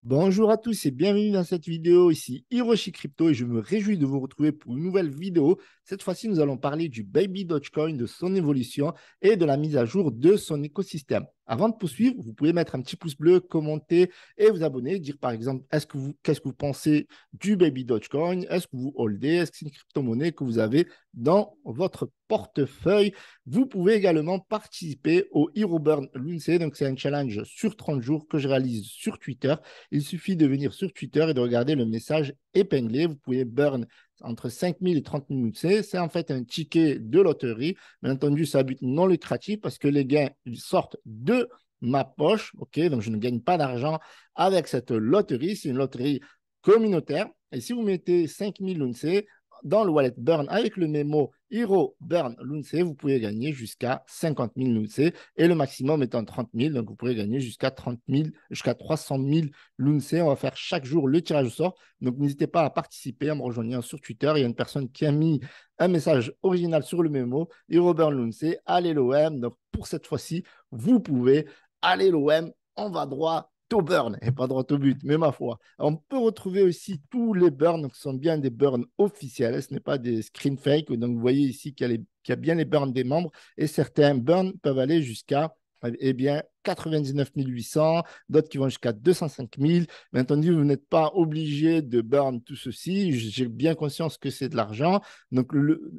Bonjour à tous et bienvenue dans cette vidéo. Ici Hiroshi Crypto et je me réjouis de vous retrouver pour une nouvelle vidéo. Cette fois-ci, nous allons parler du Baby Dogecoin, de son évolution et de la mise à jour de son écosystème. Avant de poursuivre, vous pouvez mettre un petit pouce bleu, commenter et vous abonner. Dire par exemple, qu'est-ce que vous pensez du Baby Dogecoin? Est-ce que vous holdez? Est-ce que c'est une crypto-monnaie que vous avez dans votre portefeuille? Vous pouvez également participer au Hero Burn Lunce. Donc, c'est un challenge sur 30 jours que je réalise sur Twitter. Il suffit de venir sur Twitter et de regarder le message épinglé. Vous pouvez burn entre 5 000 et 30 000 UC. C'est en fait un ticket de loterie. Bien entendu, c'est à but non lucratif parce que les gains sortent de ma poche. OK, donc je ne gagne pas d'argent avec cette loterie. C'est une loterie communautaire. Et si vous mettez 5 000 UNC dans le wallet Burn avec le mémo Hero Burn Lunce, vous pouvez gagner jusqu'à 50 000 Lunce et le maximum étant 30 000. Donc, vous pourrez gagner jusqu'à 30 000, jusqu'à 300 000 Lunce. On va faire chaque jour le tirage au sort. Donc, n'hésitez pas à participer en me rejoignant sur Twitter. Il y a une personne qui a mis un message original sur le mémo Hero Burn Lunce. Allez l'OM. Donc, pour cette fois-ci, vous pouvez aller l'OM. On va droit au burn et pas droit au but, mais ma foi. On peut retrouver aussi tous les burns qui sont bien des burns officiels, ce n'est pas des screen fake. Donc, vous voyez ici qu'il y a bien les burns des membres et certains burns peuvent aller jusqu'à eh bien, 99 800, d'autres qui vont jusqu'à 205 000. Bien entendu, vous n'êtes pas obligé de burn tout ceci. J'ai bien conscience que c'est de l'argent. Donc,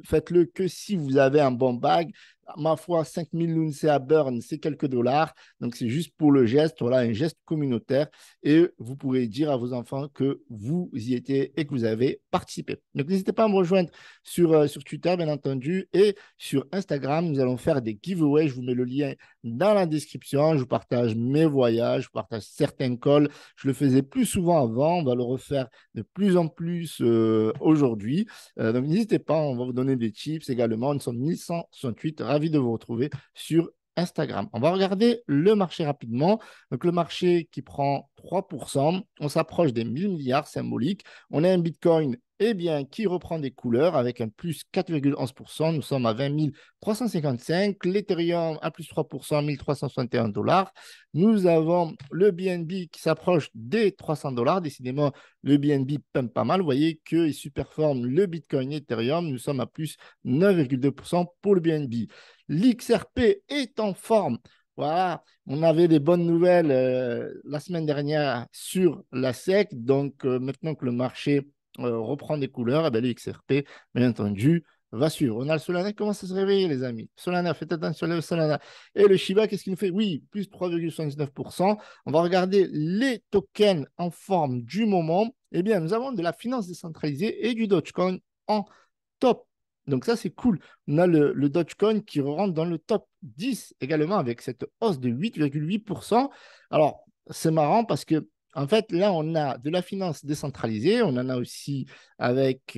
faites-le que si vous avez un bon bag. Ma foi, 5 000 lunce à burn, c'est quelques dollars. Donc, c'est juste pour le geste, voilà, un geste communautaire. Et vous pourrez dire à vos enfants que vous y étiez et que vous avez participé. Donc, n'hésitez pas à me rejoindre sur Twitter, bien entendu, et sur Instagram. Nous allons faire des giveaways. Je vous mets le lien dans la description. Je vous partage mes voyages, je vous partage certains calls. Je le faisais plus souvent avant. On va le refaire de plus en plus aujourd'hui. Donc, n'hésitez pas, on va vous donner des tips également. Nous sommes 1168. Ravi de vous retrouver sur Instagram. On va regarder le marché rapidement. Donc, le marché qui prend 3%, on s'approche des 1000 milliards symboliques. On a un Bitcoin eh bien, qui reprend des couleurs avec un plus 4,11%. Nous sommes à 20 355. L'Ethereum à plus 3%, 1361 dollars. Nous avons le BNB qui s'approche des 300 dollars. Décidément, le BNB pump pas mal. Vous voyez qu'il superforme le Bitcoin et Ethereum. Nous sommes à plus 9,2% pour le BNB. L'XRP est en forme. Voilà, on avait des bonnes nouvelles la semaine dernière sur la SEC. Donc, maintenant que le marché reprend des couleurs, eh bien, le XRP, bien entendu, va suivre. On a le Solana qui commence à se réveiller, les amis. Solana, faites attention au Solana. Et le Shiba, qu'est-ce qu'il nous fait? Oui, plus 3,79%. On va regarder les tokens en forme du moment. Eh bien, nous avons de la finance décentralisée et du Dogecoin en top. Donc ça, c'est cool. On a le Dogecoin qui rentre dans le top 10 également avec cette hausse de 8,8%. Alors, c'est marrant parce que, en fait, là, on a de la finance décentralisée. On en a aussi avec,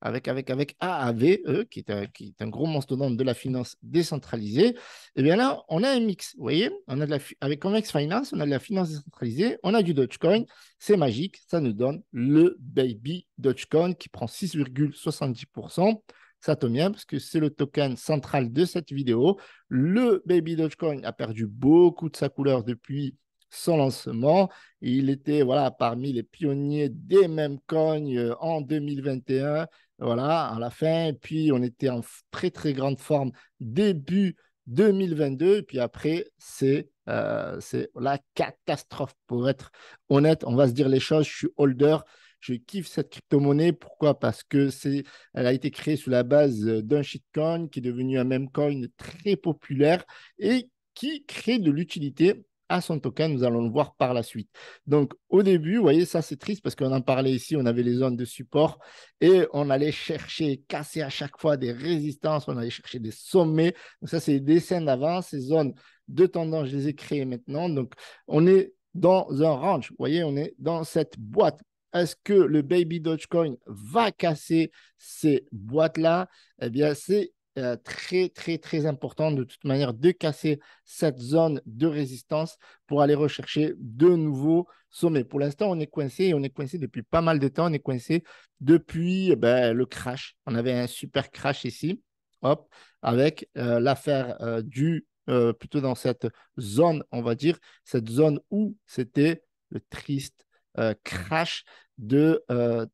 avec AAVE, qui est un gros mastodonte de la finance décentralisée. Et bien là, on a un mix. Vous voyez, on a avec Convex Finance, on a de la finance décentralisée, on a du Dogecoin. C'est magique. Ça nous donne le Baby Dogecoin qui prend 6,70%. Ça tombe bien parce que c'est le token central de cette vidéo. Le Baby Dogecoin a perdu beaucoup de sa couleur depuis son lancement. Il était voilà, parmi les pionniers des mêmes coins en 2021, voilà, à la fin. Et puis, on était en très, très grande forme début 2022. Et puis après, c'est la catastrophe. Pour être honnête, on va se dire les choses. Je suis holder. Je kiffe cette crypto-monnaie. Pourquoi? Parce que elle a été créée sous la base d'un shitcoin qui est devenu un meme coin très populaire et qui crée de l'utilité à son token. Nous allons le voir par la suite. Donc, au début, vous voyez, ça c'est triste parce qu'on en parlait ici, on avait les zones de support et on allait chercher, casser à chaque fois des résistances, on allait chercher des sommets. Donc, ça, c'est les dessins d'avant, ces zones de tendance, je les ai créées maintenant. Donc, on est dans un range. Vous voyez, on est dans cette boîte. Est-ce que le Baby Dogecoin va casser ces boîtes-là? Eh bien, c'est très, très, très important de toute manière de casser cette zone de résistance pour aller rechercher de nouveaux sommets. Pour l'instant, on est coincé et on est coincé depuis pas mal de temps. On est coincé depuis le crash. On avait un super crash ici, hop, avec l'affaire plutôt dans cette zone, on va dire, cette zone où c'était le triste crash de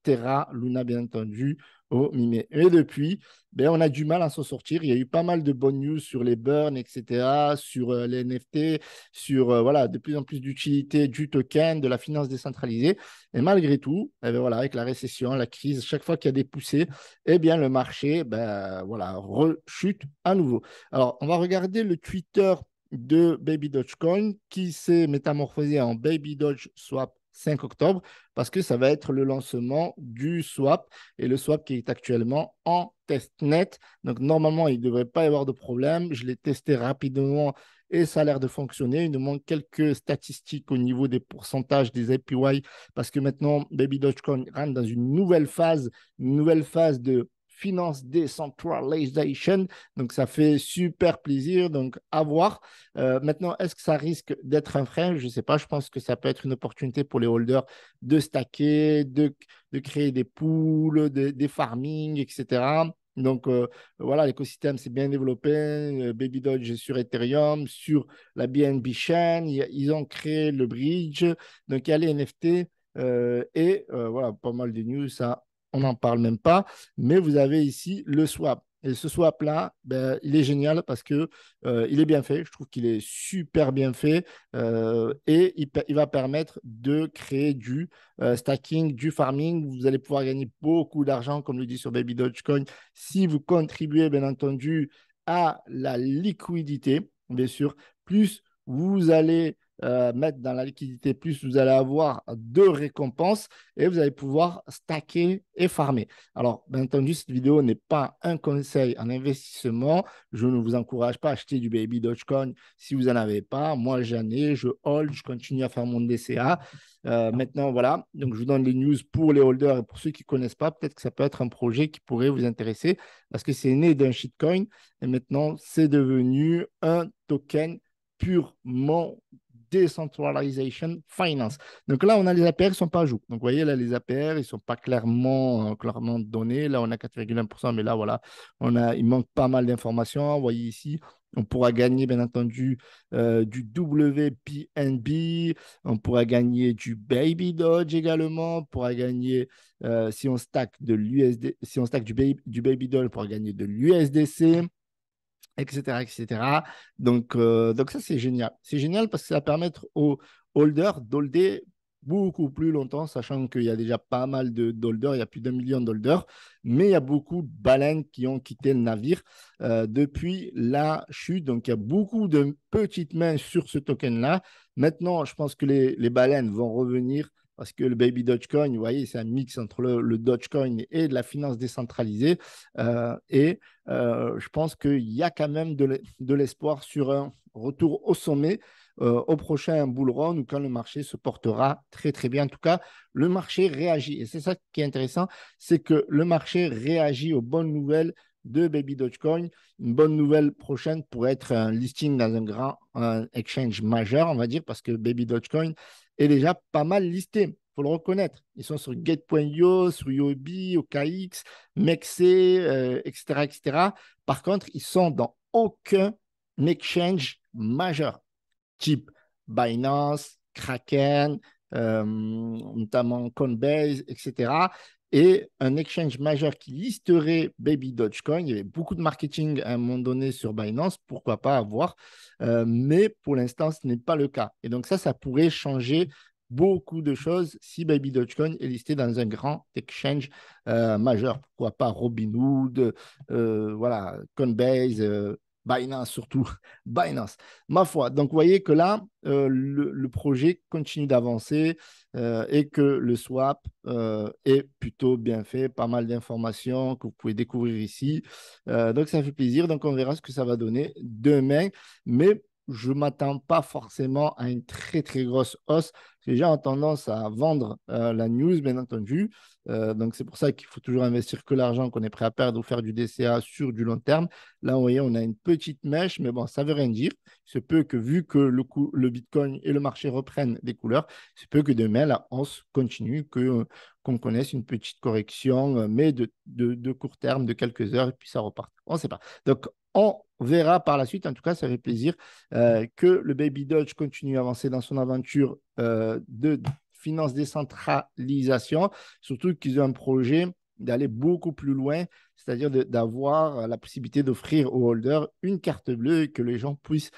Terra Luna, bien entendu, au mi-mai. Et depuis, ben, on a du mal à s'en sortir. Il y a eu pas mal de bonnes news sur les burns, etc., sur les NFT, sur voilà, de plus en plus d'utilité du token, de la finance décentralisée. Et malgré tout, eh ben, voilà, avec la récession, la crise, chaque fois qu'il y a des poussées, eh bien, le marché ben, voilà, rechute à nouveau. Alors, on va regarder le Twitter de Baby Dogecoin qui s'est métamorphosé en Baby Doge Swap 5 octobre parce que ça va être le lancement du swap et le swap qui est actuellement en testnet. Donc, normalement, il ne devrait pas y avoir de problème. Je l'ai testé rapidement et ça a l'air de fonctionner. Il nous manque quelques statistiques au niveau des pourcentages des APY parce que maintenant, Baby Dogecoin rentre dans une nouvelle phase de finance decentralization. Donc, ça fait super plaisir. Donc, à voir. Maintenant, est-ce que ça risque d'être un frein? Je ne sais pas. Je pense que ça peut être une opportunité pour les holders de stacker, de créer des pools, des farming, etc. Donc, voilà, l'écosystème s'est bien développé. Baby Doge est sur Ethereum, sur la BNB Chain. Ils ont créé le bridge. Donc, il y a les NFT. Voilà, pas mal de news. Ça, on n'en parle même pas. Mais vous avez ici le swap. Et ce swap-là, ben, il est génial parce que il est bien fait. Je trouve qu'il est super bien fait et il va permettre de créer du stacking, du farming. Vous allez pouvoir gagner beaucoup d'argent, comme le dit sur Baby Dogecoin, si vous contribuez, bien entendu, à la liquidité. Bien sûr, plus vous allez mettre dans la liquidité, plus vous allez avoir de récompenses et vous allez pouvoir stacker et farmer. Alors, bien entendu, cette vidéo n'est pas un conseil en investissement. Je ne vous encourage pas à acheter du Baby Dogecoin si vous n'en avez pas. Moi, j'en ai, je hold, je continue à faire mon DCA. Maintenant, voilà. Donc, je vous donne les news pour les holders et pour ceux qui ne connaissent pas. Peut-être que ça peut être un projet qui pourrait vous intéresser parce que c'est né d'un shitcoin et maintenant, c'est devenu un token purement Decentralization Finance. Donc là, on a les APR qui ne sont pas à jour. Donc, vous voyez, là, les APR, ils ne sont pas clairement donnés. Là, on a 4,1%, mais là, voilà, il manque pas mal d'informations. Vous voyez ici, on pourra gagner, bien entendu, du WPNB, on pourra gagner du Baby Dodge également, on pourra gagner, si on stack de l'USD, si on stack du Baby Dodge, on pourra gagner de l'USDC, etc., etc. Donc ça, c'est génial. C'est génial parce que ça va permettre aux holders d'holder beaucoup plus longtemps, sachant qu'il y a déjà pas mal d'holders, il y a plus d'1 million d'holders, mais il y a beaucoup de baleines qui ont quitté le navire depuis la chute. Donc, il y a beaucoup de petites mains sur ce token-là. Maintenant, je pense que les baleines vont revenir parce que le Baby Dogecoin, vous voyez, c'est un mix entre le Dogecoin et de la finance décentralisée. Je pense qu'il y a quand même de l'espoir sur un retour au sommet au prochain bull run ou quand le marché se portera très très bien. En tout cas, le marché réagit. Et c'est ça qui est intéressant, c'est que le marché réagit aux bonnes nouvelles de Baby Dogecoin. Une bonne nouvelle prochaine pourrait être un listing dans un exchange majeur, on va dire, parce que Baby Dogecoin est déjà pas mal listé. Il faut le reconnaître. Ils sont sur Gate.io, sur Huobi, OKX, Mexe, etc., etc. Par contre, ils sont dans aucun exchange majeur, type Binance, Kraken, notamment Coinbase, etc. Et un exchange majeur qui listerait Baby Dogecoin. Il y avait beaucoup de marketing à un moment donné sur Binance, pourquoi pas avoir. Mais pour l'instant, ce n'est pas le cas. Et donc ça pourrait changer beaucoup de choses si Baby Dogecoin est listé dans un grand exchange majeur. Pourquoi pas Robinhood, voilà, Coinbase, Binance surtout, Binance, ma foi. Donc, vous voyez que là, le projet continue d'avancer et que le swap est plutôt bien fait, pas mal d'informations que vous pouvez découvrir ici. Donc, ça fait plaisir. Donc, on verra ce que ça va donner demain. Mais je ne m'attends pas forcément à une très, très grosse hausse. Les gens ont tendance à vendre la news, bien entendu. Donc, c'est pour ça qu'il faut toujours investir que l'argent qu'on est prêt à perdre ou faire du DCA sur du long terme. Là, vous voyez, on a une petite mèche, mais bon, ça ne veut rien dire. Il se peut que, vu que le Bitcoin et le marché reprennent des couleurs, il se peut que demain, la hausse continue, qu'on connaisse une petite correction, mais de court terme, de quelques heures, et puis ça repart. On ne sait pas. Donc, on verra par la suite. En tout cas, ça fait plaisir que le Baby Doge continue à avancer dans son aventure de finance décentralisation, surtout qu'ils ont un projet d'aller beaucoup plus loin, c'est-à-dire d'avoir la possibilité d'offrir aux holders une carte bleue que les gens puissent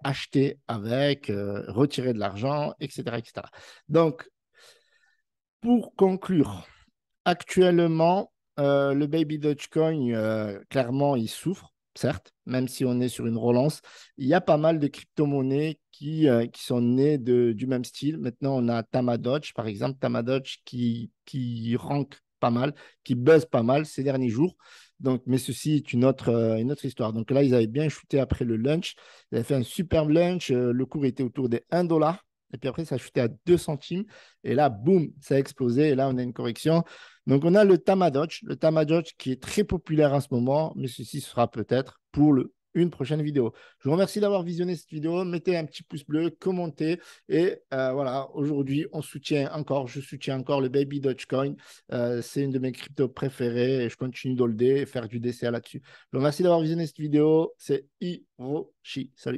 acheter avec, retirer de l'argent, etc., etc. Donc, pour conclure, actuellement, le Baby Dogecoin, clairement, il souffre, certes, même si on est sur une relance. Il y a pas mal de crypto-monnaies qui sont nées du même style. Maintenant, on a Tamadoge, par exemple, Tamadoge qui rank pas mal, qui buzz pas mal ces derniers jours. Donc, mais ceci est une autre histoire. Donc là, ils avaient bien shooté après le lunch. Ils avaient fait un superbe lunch. Le cours était autour des 1 $. Et puis après, ça a chuté à 2 centimes. Et là, boum, ça a explosé. Et là, on a une correction. Donc, on a le Tamadoge qui est très populaire en ce moment, mais ceci sera peut-être pour une prochaine vidéo. Je vous remercie d'avoir visionné cette vidéo. Mettez un petit pouce bleu, commentez. Et voilà, aujourd'hui, je soutiens encore le Baby Dogecoin. C'est une de mes cryptos préférées et je continue d'holder et faire du DCA là-dessus. Je vous remercie d'avoir visionné cette vidéo. C'est Hiroshi. Salut.